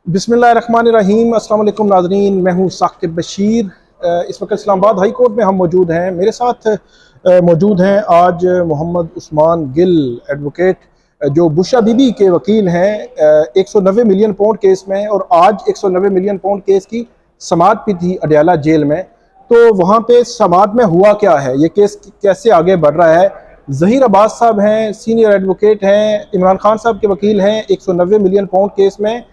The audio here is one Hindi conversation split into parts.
बिस्मिल्लाहिर्रहमानिर्रहीम। अस्सलाम वालेकुम नाज़रीन, मैं हूँ साकिब बशीर। इस वक्त इस्लामाबाद हाई कोर्ट में हम मौजूद हैं। मेरे साथ मौजूद हैं आज मोहम्मद उस्मान गिल एडवोकेट, जो बुशरा बीबी के वकील हैं। 190 मिलियन पाउंड केस में, और आज 190 मिलियन पाउंड केस की समाअत भी थी अडयाला जेल में। तो वहाँ पे समाअत में हुआ क्या है, ये केस कैसे आगे बढ़ रहा है। ज़हीर अब्बास साहब हैं, सीनियर एडवोकेट हैं, इमरान खान साहब के वकील हैं 190 मिलियन पाउंड केस में।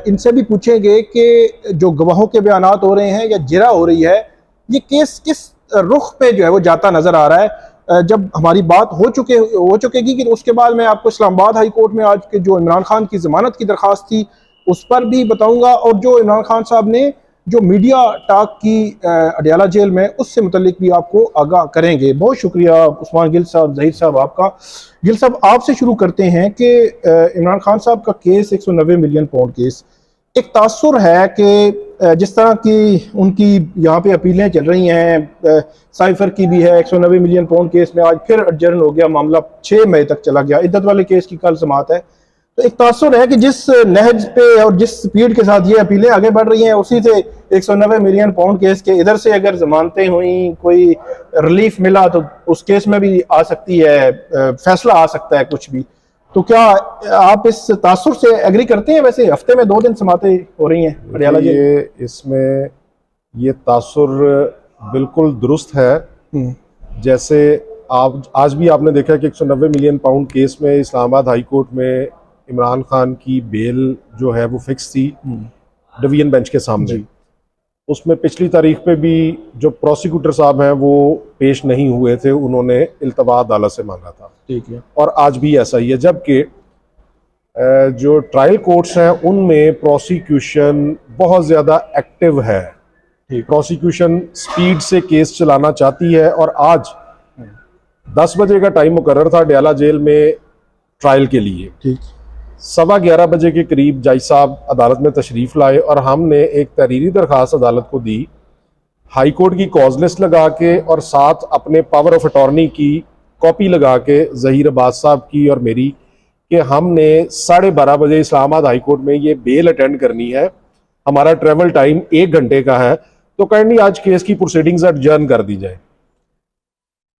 इनसे भी पूछेंगे कि जो गवाहों के बयानात हो रहे हैं या जिरा हो रही है, ये केस किस रुख पे जो है वो जाता नजर आ रहा है। जब हमारी बात हो चुकेगी कि उसके बाद मैं आपको इस्लामाबाद हाई कोर्ट में आज के जो इमरान खान की ज़मानत की दरख्वास्त थी उस पर भी बताऊंगा, और जो इमरान खान साहब ने जो मीडिया टॉक की अडयाला जेल में, उससे मुतल्लिक भी आपको आगाह करेंगे। बहुत शुक्रिया उस्मान गिल साहब, ज़हीर साहब आपका। गिल साहब, आपसे शुरू करते हैं कि इमरान खान साहब का केस 190 मिलियन पाउंड केस, एक तासुर है कि जिस तरह की उनकी यहाँ पे अपीलें चल रही हैं, साइफर की भी है 190 मिलियन पाउंड केस में, आज फिर एडजर्न हो गया मामला, 6 मई तक चला गया। इद्दत वाले केस की कल समाअत है। तो एक तासुर है कि जिस नहज पे और जिस स्पीड के साथ ये अपीलें आगे बढ़ रही हैं, उसी से 190 मिलियन पाउंड केस के इधर से अगर जमानतें हुई, कोई रिलीफ मिला तो उस केस में भी आ सकती है, फैसला आ सकता है कुछ भी। तो क्या आप इस तासुर से एग्री करते हैं? वैसे हफ्ते में 2 दिन समातें हो रही हैं अडयाला जेल। ये इसमें ये तासुर बिल्कुल दुरुस्त है। जैसे आप आज भी आपने देखा कि 190 मिलियन पाउंड केस में इस्लामाबाद हाई कोर्ट में इमरान खान की बेल जो है वो फिक्स थी डिवीजन बेंच के सामने। उसमें पिछली तारीख पे भी जो प्रोसिक्यूटर साहब हैं वो पेश नहीं हुए थे, उन्होंने इल्तवा अदालत से मांगा था। ठीक है, और आज भी ऐसा ही है। जबकि जो ट्रायल कोर्ट्स हैं उनमें प्रोसिक्यूशन बहुत ज़्यादा एक्टिव है। प्रोसिक्यूशन स्पीड से केस चलाना चाहती है, और आज 10 बजे का टाइम मुकर्रर था अडयाला जेल में ट्रायल के लिए। ठीक, 11:15 बजे के करीब जज साहब अदालत में तशरीफ़ लाए और हमने एक तहरीरी दरख्वास्त अदालत को दी, हाई कोर्ट की कॉज लिस्ट लगा के और साथ अपने पावर ऑफ अटॉर्नी की कॉपी लगा के, ज़हीर अब्बास साहब की और मेरी, कि हमने 12:30 बजे इस्लामाबाद हाई कोर्ट में ये बेल अटेंड करनी है, हमारा ट्रेवल टाइम 1 घंटे का है, तो काइंडली आज केस की प्रोसीडिंग्स एडजर्न कर दी जाए।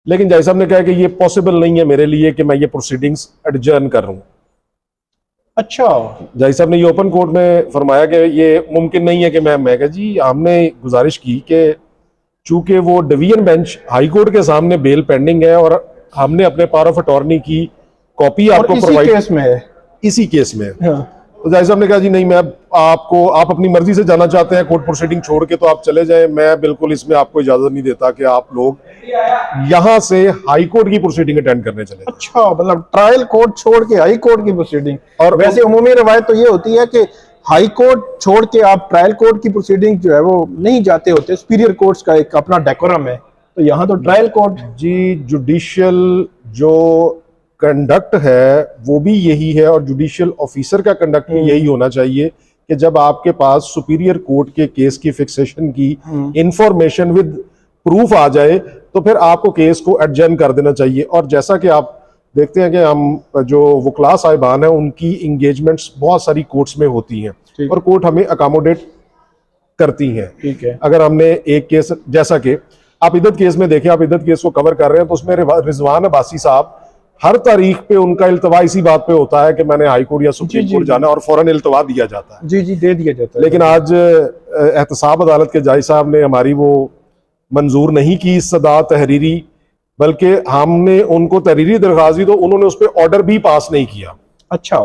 लेकिन जज साहब ने कहा कि ये पॉसिबल नहीं है मेरे लिए कि मैं ये प्रोसीडिंग्स एडजर्न कर रहा हूँ। अच्छा, जज साहब ने ये ओपन कोर्ट में फरमाया कि ये मुमकिन नहीं है कि मैं कहा जी, हमने गुजारिश की कि चूंकि वो डिवीजन बेंच हाई कोर्ट के सामने बेल पेंडिंग है और हमने अपने पावर ऑफ अटॉर्नी की कॉपी आपको प्रोवाइड, केस में है, इसी केस में। हाँ। तो जज साहब ने कहा जी नहीं, मैं आप अपनी मर्जी से जाना चाहते हैं कोर्ट प्रोसीडिंग छोड़ के तो आप चले जाएं, मैं बिल्कुल इसमें आपको इजाजत नहीं देता कि आप लोग यहाँ से हाई कोर्ट की प्रोसीडिंग अटेंड करने चले। अच्छा, मतलब ट्रायल कोर्ट छोड़ के हाई कोर्ट की प्रोसीडिंग। और वैसे उमूमी रवायत तो ये होती है कि हाई कोर्ट छोड़ के आप ट्रायल कोर्ट की प्रोसीडिंग जो है वो नहीं जाते होते, सुपीरियर कोर्ट्स का एक अपना डेकोरम है। तो यहाँ तो ट्रायल कोर्ट जी, जुडिशियल जो कंडक्ट है वो भी यही है, और जुडिशियल ऑफिसर का कंडक्ट भी यही होना चाहिए कि जब आपके पास सुपीरियर कोर्ट के केस की फिक्सेशन की इंफॉर्मेशन विद प्रूफ आ जाए तो फिर आपको केस को एडजर्न कर देना चाहिए। और जैसा कि आप देखते हैं कि हम जो वकला साहिबान हैं उनकी इंगेजमेंट्स बहुत सारी कोर्ट्स में होती हैं और कोर्ट हमें अकोमोडेट करती हैं। ठीक है, अगर हमने एक केस, जैसा कि आप इद्दत केस में देखें, आप इद्दत केस को कवर कर रहे हैं, तो उसमें रिजवान अब्बासी साहब हर तारीख पे उनका इल्तवा इसी बात पे होता है कि मैंने हाई कोर्ट या सुप्रीम कोर्ट जाना, और फौरन इल्तवा दिया जाता है। जी, दे दिया जाता है। लेकिन आज एहतसाब अदालत के जज साहब ने हमारी वो मंजूर नहीं की सदा तहरीरी, बल्कि हमने उनको तहरीरी दरख्वास्त दी तो उन्होंने उस पर ऑर्डर भी पास नहीं किया। अच्छा,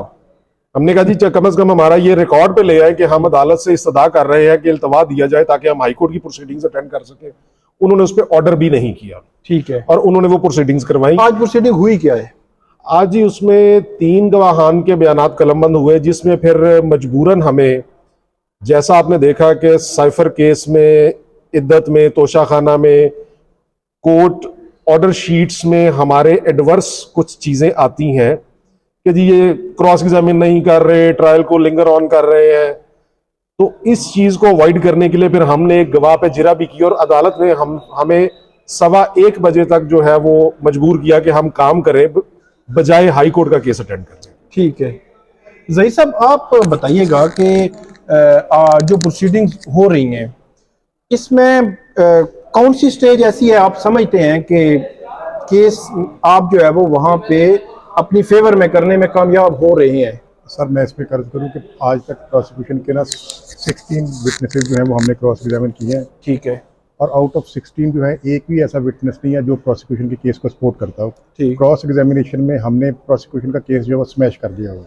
हमने कहा जी कम से कम हमारा ये रिकॉर्ड पे ले आए कि हम अदालत से इस्तदा कर रहे हैं कि इल्तवा दिया जाए ताकि हम हाई कोर्ट की प्रोसीडिंग्स अटेंड कर सके। उन्होंने उस पर ऑर्डर भी नहीं किया। ठीक है, और उन्होंने वो प्रोसीडिंग्स करवाई। आज प्रोसीडिंग हुई क्या है? आज ही उसमें 3 गवाहान के बयानात कलमबंद हुए, जिसमें फिर मजबूरन हमें, जैसा आपने देखा कि साइफर केस में, इद्दत में, तोशा खाना में, कोर्ट ऑर्डर शीट्स में हमारे एडवर्स कुछ चीजें आती हैं कि जी ये क्रॉस एग्जामिन नहीं कर रहे, ट्रायल को लिंगर ऑन कर रहे हैं। तो इस चीज को अवॉइड करने के लिए फिर हमने एक गवाह पे जिरा भी की, और अदालत ने हमें 1:15 बजे तक जो है वो मजबूर किया कि हम काम करें बजाय हाई कोर्ट का केस अटेंड करने। ठीक है, ज़हीर साहब आप बताइएगा कि जो प्रोसीडिंग्स हो रही हैं, इसमें कौन सी स्टेज ऐसी है आप समझते हैं कि केस आप जो है वो वहाँ पे अपनी फेवर में करने में कामयाब हो रहे हैं? सर मैं इस पे कर्ज करूँ कि आज तक प्रोसिक्यूशन के ना 16 विटनेसेस जो हैं वो हमने क्रॉस एग्जामिन किए हैं। ठीक है। और आउट ऑफ 16 जो है एक भी ऐसा विटनेस नहीं है जो प्रोसिक्यूशन के केस को सपोर्ट करता हो। ठीक। क्रॉस एग्जामिनेशन में हमने प्रोसिक्यूशन का केस जो है वो स्मैश कर दिया हो।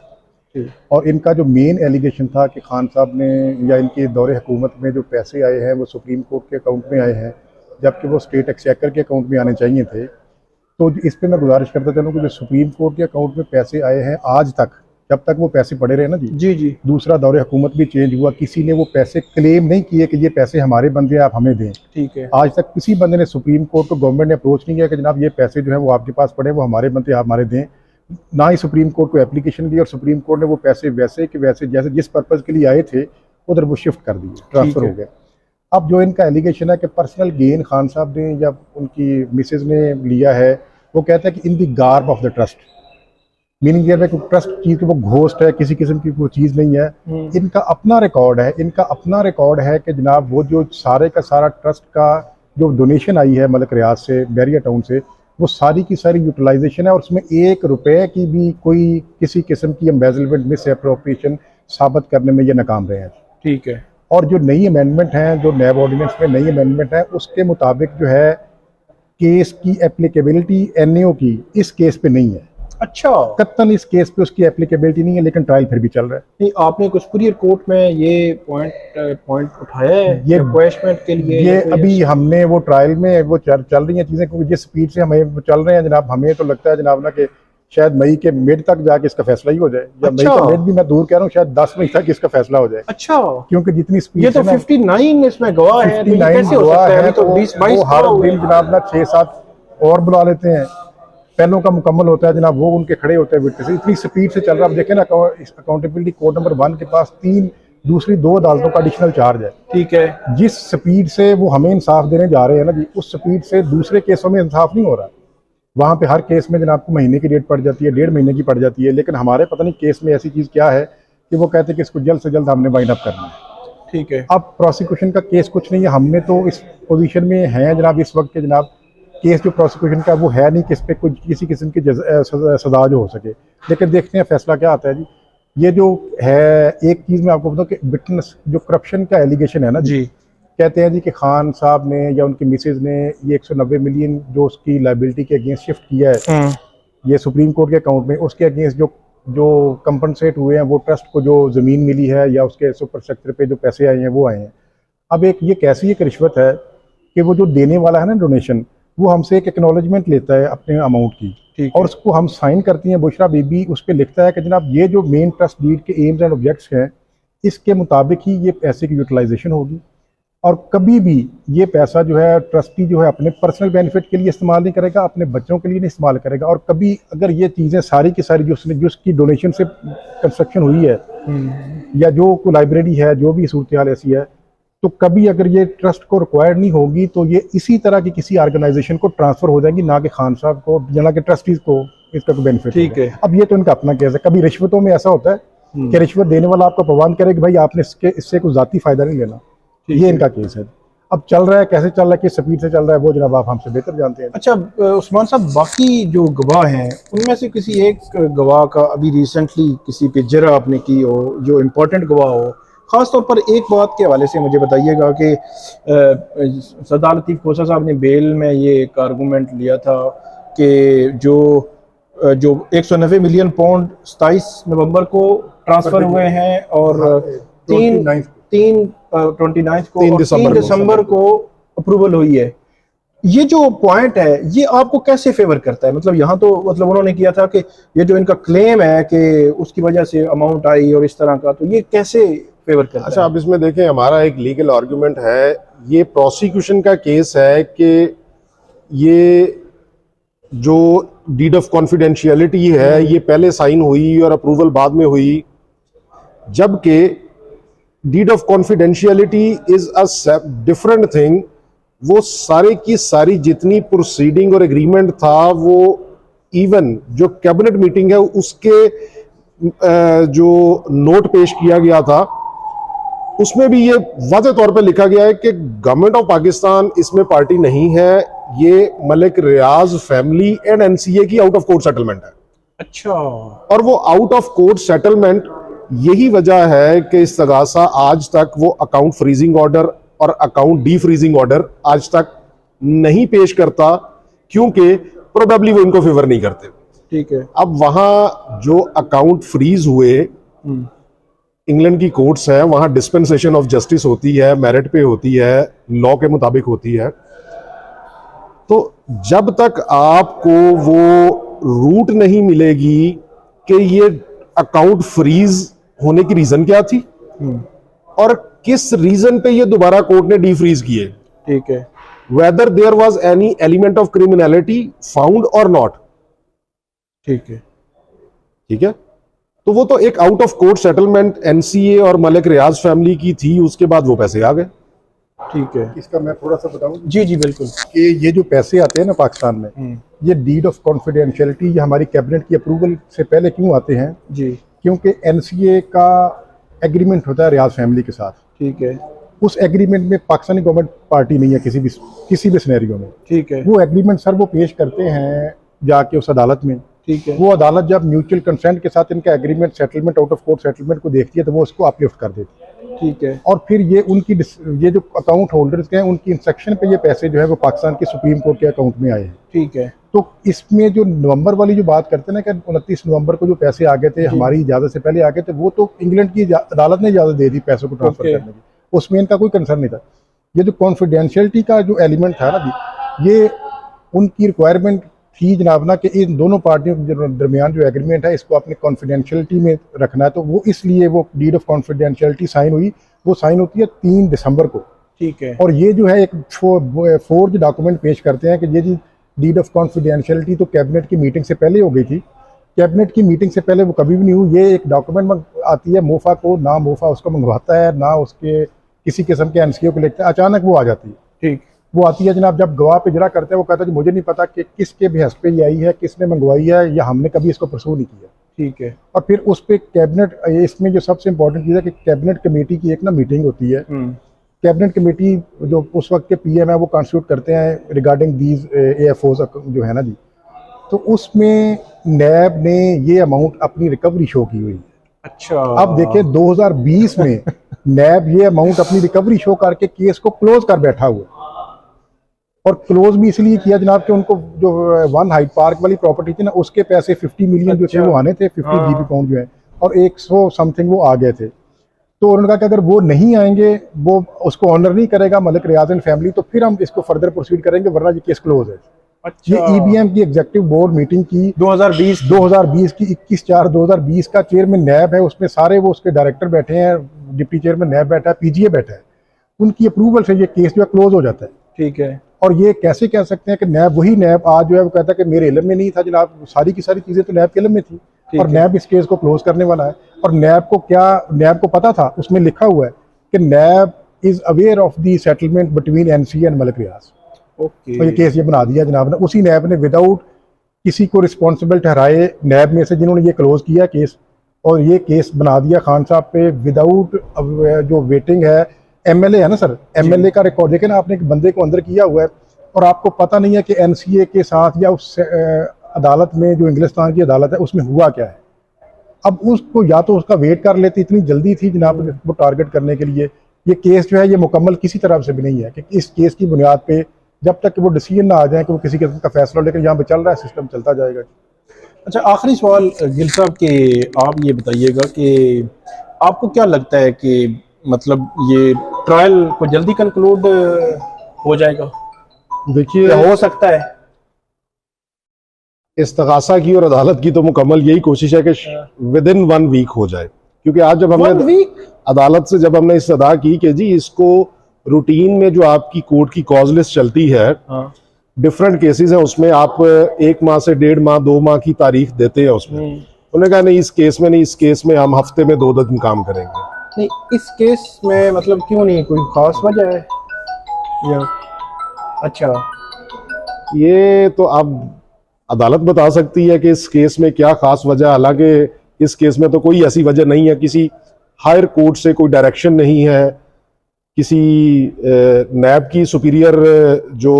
ठीक। और इनका जो मेन एलिगेशन था कि खान साहब ने या इनके दौरे हुकूमत में जो पैसे आए हैं वो सुप्रीम कोर्ट के अकाउंट में आए हैं, जबकि वो स्टेट एक्सचेकर के अकाउंट में आने चाहिए थे। तो इस पर मैं गुजारिश करता चलूँ कि जो सुप्रीम कोर्ट के अकाउंट में पैसे आए हैं आज तक, जब तक वो पैसे पड़े रहे ना जी जी, दूसरा दौरे हुकूमत भी चेंज हुआ, किसी ने वो पैसे क्लेम नहीं किए कि ये पैसे हमारे बनते हैं आप हमें दें। ठीक है। आज तक किसी बंदे ने सुप्रीम कोर्ट को, गवर्नमेंट ने अप्रोच नहीं किया कि जनाब ये पैसे जो है वो आपके पास पड़े, वो हमारे बनते आप हमारे दें। ना ही सुप्रीम कोर्ट को एप्लीकेशन दी और सुप्रीम कोर्ट ने वो पैसे वैसे कि वैसे जैसे जिस पर्पज़ के लिए आए थे उधर वो शिफ्ट कर दिए, ट्रांसफ़र हो गए। अब जो इनका एलिगेशन है कि पर्सनल गेन खान साहब ने या उनकी मिसेज ने लिया है, वो कहता है कि in the garb of the trust, meaning ये है कि ट्रस्ट चीज़ की वो घोस्ट है, किसी किस्म की वो चीज़ नहीं है। इनका अपना रिकॉर्ड है, इनका अपना रिकॉर्ड है कि जनाब वो जो सारे का सारा ट्रस्ट का जो डोनेशन आई है मलक रियाज से, बैरिया टाउन से, वो सारी की सारी यूटिलाइजेशन है और उसमें 1 रुपए की भी कोई किसी किस्म की एम्बेजलमेंट, मिस एप्रोप्रिएशन साबित करने में ये नाकाम रहे हैं। ठीक है। और जो नई अमेंडमेंट है, जो नैब ऑर्डिनेंस में नई अमेंडमेंट है, उसके मुताबिक जो है केस की एप्लीकेबिलिटी एनएओ की इस केस पे नहीं है। अच्छा, कत्तन इस केस पे उसकी एप्लीकेबिलिटी नहीं है, लेकिन ट्रायल फिर भी चल रहा है। नहीं, आपने कुछ सुपीरियर कोर्ट में ये पॉइंट उठाया है ये रिक्वेस्टमेंट के लिए? ये अभी हमने वो ट्रायल में वो चल रही हैं चीज़ें, क्योंकि जिस स्पीड से हमें चल रहे हैं जनाब, हमें तो लगता है जनाब ना कि शायद मई के मिड तक जाके इसका फैसला ही हो जाए, या मई का मिड भी मैं दूर कह रहा हूँ, शायद 10 मई तक इसका फैसला हो जाए। अच्छा, क्योंकि जितनी स्पीड, ये तो 59 इसमें गवाह है, 59 गवाह है, तो 20-22 हर दिन जनाब ना 6-7 और बुला लेते हैं, पहलों का मुकम्मल होता है जनाब, वो उनके खड़े होते हैं विटनेस। इतनी स्पीड से चल रहा है। आप देखें ना, अकाउंटेबिलिटी कोर्ट नंबर 1 के पास 3 दूसरी 2 अदालतों का एडिशनल चार्ज है। ठीक है। जिस स्पीड से वो हमें इंसाफ देने जा रहे हैं ना जी, उस स्पीड से दूसरे केसों में इंसाफ नहीं हो रहा। वहाँ पे हर केस में जनाब को महीने की डेट पड़ जाती है, 1.5 महीने की पड़ जाती है, लेकिन हमारे पता नहीं केस में ऐसी चीज़ क्या है कि वो कहते हैं कि इसको जल्द से जल्द हमने वाइंड अप करना है। ठीक है। अब प्रोसिक्यूशन का केस कुछ नहीं है, हमने तो इस पोजीशन में हैं जनाब इस वक्त के जनाब, केस जो प्रोसिक्यूशन का वो है नहीं कि इस पर कोई किसी किस्म की सजा जो हो सके, लेकिन देखते हैं फैसला क्या आता है जी। ये जो है एक चीज़ मैं आपको बताऊँ कि विटनेस जो करप्शन का एलिगेशन है ना जी, कहते हैं जी कि खान साहब ने या उनकी मिसेज ने ये 190 मिलियन जो उसकी लाइबिलिटी के अगेंस्ट शिफ्ट किया है ये सुप्रीम कोर्ट के अकाउंट में, उसके अगेंस्ट जो कंपनसेट हुए हैं, वो ट्रस्ट को जो ज़मीन मिली है या उसके सुपर स्ट्रक्चर पे जो पैसे आए हैं वो आए हैं। अब एक ये कैसी एक रिश्वत है कि वो जो देने वाला है ना डोनेशन, वो हमसे एक एक्नॉलेजमेंट लेता है अपने अमाउंट की, और उसको हम साइन करती हैं, बुशरा बीबी उस पर लिखता है कि जनाब ये जो मेन ट्रस्ट डीड के एम्स एंड ऑब्जेक्ट्स हैं, इसके मुताबिक ही ये पैसे की यूटिलाइजेशन होगी, और कभी भी ये पैसा जो है ट्रस्टी जो है अपने पर्सनल बेनिफिट के लिए इस्तेमाल नहीं करेगा, अपने बच्चों के लिए नहीं इस्तेमाल करेगा। और कभी अगर ये चीज़ें सारी की सारी जो उसकी डोनेशन से कंस्ट्रक्शन हुई है या जो कोई लाइब्रेरी है, जो भी सूरत हाल ऐसी है, तो कभी अगर ये ट्रस्ट को रिक्वायर्ड नहीं होगी तो ये इसी तरह की किसी ऑर्गेनाइजेशन को ट्रांसफर हो जाएंगी, ना कि खान साहब को या ना कि ट्रस्टीज को इसका कोई बेनिफिट। ठीक है। अब ये तो इनका अपना केस है। कभी रिश्वतों में ऐसा होता है कि रिश्वत देने वाला आपको प्रवान करे कि भाई आपने इससे कुछ जाती फायदा नहीं लेना, ये इनका केस है। अब चल रहा है, कैसे चल रहा है, किस स्पीड से चल रहा है, वो जनाब आप हमसे बेहतर जानते हैं। अच्छा उस्मान साहब, बाकी जो गवाह हैं उनमें से किसी एक गवाह का अभी रिसेंटली किसी पे जरा आपने की हो, जो इम्पोर्टेंट गवाह हो, ख़ास तौर पर एक बात के हवाले से मुझे बताइएगा कि सरदार लतीफ़ खोसा साहब ने बेल में ये एक आर्गूमेंट लिया था कि जो 190 मिलियन पाउंड 27 नवंबर को ट्रांसफ़र हुए हैं और 3 दिसंबर को अप्रूवल हुई है। ये जो पॉइंट है ये आपको कैसे फेवर करता है? मतलब यहाँ तो मतलब उन्होंने किया था कि ये जो इनका क्लेम है कि उसकी वजह से अमाउंट आई और इस तरह का, तो ये कैसे फेवर करता है? अच्छा, अब इसमें देखें, हमारा एक लीगल आर्गुमेंट है, ये प्रोसिक्यूशन का केस है कि ये जो डीड ऑफ कॉन्फिडेंशियलिटी है ये पहले साइन हुई और अप्रूवल बाद में हुई, जबकि deed of confidentiality is a different thing. वो सारे की सारी जितनी प्रोसीडिंग और एग्रीमेंट था, वो इवन जो कैबिनेट मीटिंग है उसके जो नोट पेश किया गया था उसमें भी ये वाज़ेह तौर पे लिखा गया है कि गवर्नमेंट ऑफ पाकिस्तान इसमें पार्टी नहीं है, ये मलिक रियाज फैमिली एंड एनसीए की आउट ऑफ कोर्ट सेटलमेंट है। अच्छा। और वो आउट ऑफ कोर्ट सेटलमेंट यही वजह है कि इस्तगासा आज तक वो अकाउंट फ्रीजिंग ऑर्डर और अकाउंट डी फ्रीजिंग ऑर्डर आज तक नहीं पेश करता, क्योंकि प्रोबेबली वो इनको फेवर नहीं करते। ठीक है। अब वहां जो अकाउंट फ्रीज हुए, इंग्लैंड की कोर्ट्स है, वहां डिस्पेंसेशन ऑफ जस्टिस होती है, मेरिट पे होती है, लॉ के मुताबिक होती है। तो जब तक आपको वो रूट नहीं मिलेगी कि ये अकाउंट फ्रीज होने की रीजन क्या थी और किस रीजन पे ये दोबारा कोर्ट ने डीफ्रीज किए, ठीक है, whether there was any element of criminality found और नॉट, ठीक है, ठीक है, तो वो तो एक out of court settlement NCA और मलिक रियाज फैमिली की थी, उसके बाद वो पैसे आ गए। ठीक है। इसका मैं थोड़ा सा बताऊं जी जी बिल्कुल। कि ये जो पैसे आते हैं ना पाकिस्तान में, ये डीड ऑफ कॉन्फिडेंशियलिटी ये हमारी कैबिनेट की अप्रूवल से पहले क्यों आते हैं जी, क्योंकि एनसीए का एग्रीमेंट होता है रियाज फैमिली के साथ। ठीक है, उस एग्रीमेंट में पाकिस्तानी गवर्नमेंट पार्टी नहीं है किसी भी सिनेरियो में। ठीक है, वो एग्रीमेंट सर वो पेश करते हैं जाके उस अदालत में। ठीक है, वो अदालत जब म्यूचुअल कंसेंट के साथ इनका agreement settlement out of court settlement को देखती है तो वो उसको अपलिफ्ट कर देती है। ठीक है, और फिर ये जो अकाउंट होल्डर्स हैं उनकी इंस्ट्रक्शन पे ये पैसे जो है वो पाकिस्तान के सुप्रीम कोर्ट के अकाउंट में आए हैं। ठीक है। तो इसमें जो नवंबर वाली जो बात करते हैं ना कि 29 नवंबर को जो पैसे आ गए थे हमारी इजाजत से पहले आ गए थे, वो तो इंग्लैंड की अदालत ने इजाजत दे दी पैसों को ट्रांसफर करने की, उसमें इनका कोई कंसर्न नहीं था। ये जो कॉन्फिडेंशियलिटी का जो एलिमेंट था ना जी, ये उनकी रिक्वायरमेंट थी जनाब ना कि इन दोनों पार्टियों के दरमियान जो एग्रीमेंट है इसको अपने कॉन्फिडेंशियलिटी में रखना है। तो वो इसलिए वो डीड ऑफ कॉन्फिडेंशियलिटी साइन हुई, वो साइन होती है 3 दिसंबर को। ठीक है। और ये जो है एक फोर्ज डॉक्यूमेंट पेश करते हैं कि ये जी डीड ऑफ कॉन्फिडेंशियलिटी तो कैबिनेट की मीटिंग से पहले हो गई थी, कैबिनेट की मीटिंग से पहले वो कभी भी नहीं हुई। ये एक डॉक्यूमेंट आती है मोफा को, ना मोफा उसको मंगवाता है ना उसके किसी किस्म के एनसीओ को लिखता है, अचानक वो आ जाती है। ठीक, वो आती है जनाब, जब गवाह पे इजरा करते हैं वो कहता है कि मुझे नहीं पता कि किसके बेहस पे ये आई है, किसने मंगवाई है, या हमने कभी इसको परसू नहीं किया। ठीक है। और फिर उस पर कैबिनेट, इसमें जो सबसे इंपॉर्टेंट चीज़ है कि कैबिनेट कमेटी की एक ना मीटिंग होती है। कैबिनेट कमेटी जो उस वक्त के पीएम है वो कॉन्स्टिट्यूट करते हैं रिगार्डिंग दीज एएफओज जो है ना जी, तो उसमें नैब ने ये अमाउंट अपनी रिकवरी शो की हुई है। अच्छा। अब देखिए 2020 में नैब ये अमाउंट अपनी रिकवरी शो करके केस को क्लोज कर बैठा हुआ, और क्लोज भी इसलिए किया जनाब कि उनको जो वन हाइट पार्क वाली प्रॉपर्टी थी ना उसके पैसे 50 मिलियन जो थे वो आने थे, 50 जीबी पाउंड जो है, और 100 समथिंग वो आ गए थे। तो उन्होंने कहा कि अगर वो नहीं आएंगे, वो उसको ऑनर नहीं करेगा मलिक रियाज एंड फैमिली, तो फिर हम इसको फर्दर प्रोसीड करेंगे, वरना ये केस क्लोज है। अच्छा। ये ईबीएम की एग्जीक्यूटिव बोर्ड मीटिंग की 2020 की 21/4/2020 का चेयरमैन नैब है, उसमें सारे वो उसके डायरेक्टर बैठे हैं, डिप्टी चेयरमैन नैब बैठा है, पीजीए बैठा है, उनकी अप्रूवल से ये केस जो है क्लोज हो जाता है। ठीक है। और ये कैसे कह सकते हैं कि नैब, वही नैब आज जो है वो कहता है कि मेरे इल्म में नहीं था जनाब, सारी की सारी चीजें तो नैब के इल्म में थी, और नैब इस केस को क्लोज करने वाला है। और नैब को पता था, उसमें लिखा हुआ है कि NAB is aware of the settlement between NCA and Malik Riaz. Okay. तो ये केस ये बना दिया जनाब ने, उसी नैब ने विदाउट किसी को रिस्पॉन्सिबल ठहराए, नैब में से जिन्होंने ये क्लोज किया केस, और ये केस बना दिया खान साहब पे विदाउट जो वेटिंग है। एमएलए है ना सर, एमएलए का रिकॉर्ड देखें ना आपने, एक बंदे को अंदर किया हुआ है और आपको पता नहीं है कि एनसीए के साथ या उस अदालत में जो इंग्लिस्तान की अदालत है उसमें हुआ क्या है। अब उसको या तो उसका वेट कर लेते, इतनी जल्दी थी जनाब वो टारगेट करने के लिए। ये केस जो है ये मुकम्मल किसी तरफ से भी नहीं है कि इस केस की बुनियाद पे जब तक कि वो डिसीजन ना आ जाए कि वो किसी किस्म का फैसला लेकर यहाँ पे चल रहा है, सिस्टम चलता जाएगा। अच्छा, आखिरी सवाल गिल साहब के आप ये बताइएगा कि आपको क्या लगता है कि मतलब ये ट्रायल को जल्दी कंक्लूड हो जाएगा? देखिए, क्या हो सकता है? इस्तगासा की और अदालत की तो मुकम्मल यही कोशिश है कि विद इन 1 वीक हो जाए, क्योंकि आज जब हमने अदालत से जब हमने इस्तदा की कि जी इसको रूटीन में जो आपकी कोर्ट की कॉज लिस्ट चलती है, डिफरेंट केसेस हैं, उसमें आप 1 माह से 1.5 माह 2 माह की तारीख देते हैं उसमें। उन्होंने कहा नहीं, इस केस में नहीं, इस केस में हम हफ्ते में 2 दिन काम करेंगे। नहीं, इस केस में मतलब क्यों नहीं, कोई खास वजह है या? अच्छा, ये तो अब अदालत बता सकती है कि इस केस में क्या खास वजह, हालांकि इस केस में तो कोई ऐसी वजह नहीं है, किसी हायर कोर्ट से कोई डायरेक्शन नहीं है, किसी नैब की सुपीरियर जो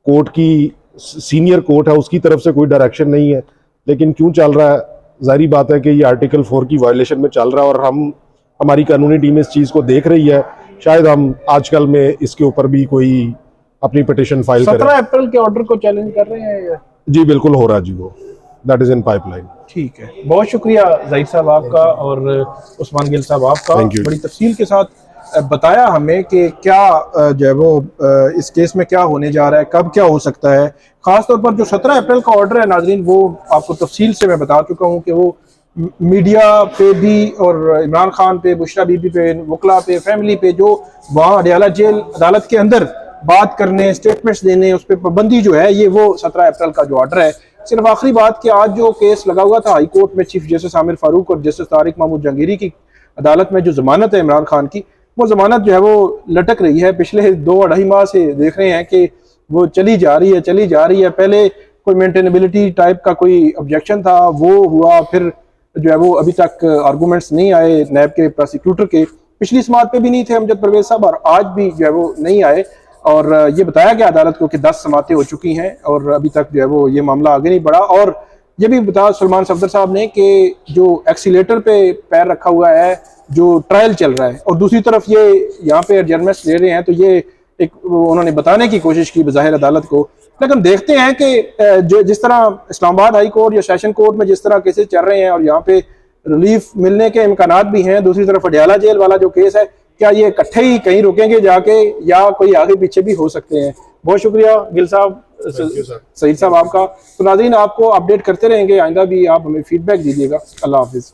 कोर्ट की सीनियर कोर्ट है उसकी तरफ से कोई डायरेक्शन नहीं है, लेकिन क्यों चल रहा है? जाहिर बात है कि ये आर्टिकल 4 की वायलेशन में चल रहा है और हमारी कानूनी टीम इस चीज़ को देख रही है। शायद हम आजकल में इसके ऊपर भी कोई अपनी पिटिशन फाइल करें। 17 अप्रैल के ऑर्डर को चैलेंज कर रहे हैं या? जी बिल्कुल हो रहा जी, वो दैट इज इन पाइपलाइन। ठीक है, बहुत शुक्रिया ज़हीर साहब आपका और उस्मान गिल साहब आपका, बड़ी तफसील के साथ बताया हमें कि क्या जो है वो इस केस में क्या होने जा रहा है, कब क्या हो सकता है। ख़ासतौर पर जो 17 अप्रैल का ऑर्डर है नाजरीन, वो आपको तफसील से मैं बता चुका हूँ कि वो मीडिया पे भी और इमरान खान पे, बुशरा बीबी पे, वकला पे, फैमिली पे जो वहाँ अडयाला जेल अदालत के अंदर बात करने, स्टेटमेंट्स देने, उस पर पाबंदी जो है, ये वो 17 अप्रैल का जो ऑर्डर है। सिर्फ आखिरी बात कि आज जो केस लगा हुआ था हाई कोर्ट में चीफ जस्टिस आमिर फारूक और जस्टिस तारिक महमूद जहांगीरी की अदालत में, जो जमानत है इमरान खान की, वो जमानत जो है वो लटक रही है। पिछले 2-2.5 माह से देख रहे हैं कि वो चली जा रही है। पहले कोई मेंटेनेबिलिटी टाइप का कोई ऑब्जेक्शन था, वो हुआ, फिर जो है वो अभी तक आर्गूमेंट्स नहीं आए नैब के प्रोसिक्यूटर के। पिछली समात पे भी नहीं थे अमजद परवेज साहब और आज भी जो है वो नहीं आए। और ये बताया गया अदालत को कि 10 समातें हो चुकी हैं और अभी तक जो है वो ये मामला आगे नहीं बढ़ा। और ये भी बताया सलमान सफदर साहब ने कि जो एक्सीलेटर पे पैर रखा हुआ है, जो ट्रायल चल रहा है, और दूसरी तरफ ये यहाँ पे एडजर्नमेंट्स ले रहे हैं, तो ये एक उन्होंने बताने की कोशिश की बज़ाहिर अदालत को। लेकिन देखते हैं कि जो जिस तरह इस्लामाबाद हाई कोर्ट या सेशन कोर्ट में जिस तरह केसेस चल रहे हैं और यहाँ पे रिलीफ मिलने के इम्कानात भी हैं, दूसरी तरफ अडयाला जेल वाला जो केस है, क्या ये इकट्ठे ही कहीं रुकेंगे जाके या कोई आगे पीछे भी हो सकते हैं। बहुत शुक्रिया गिल साहब, सईद साहब आपका। तो नाज़रीन, आपको अपडेट करते रहेंगे, आइंदा भी आप हमें फीडबैक दीजिएगा। अल्लाह हाफिज़।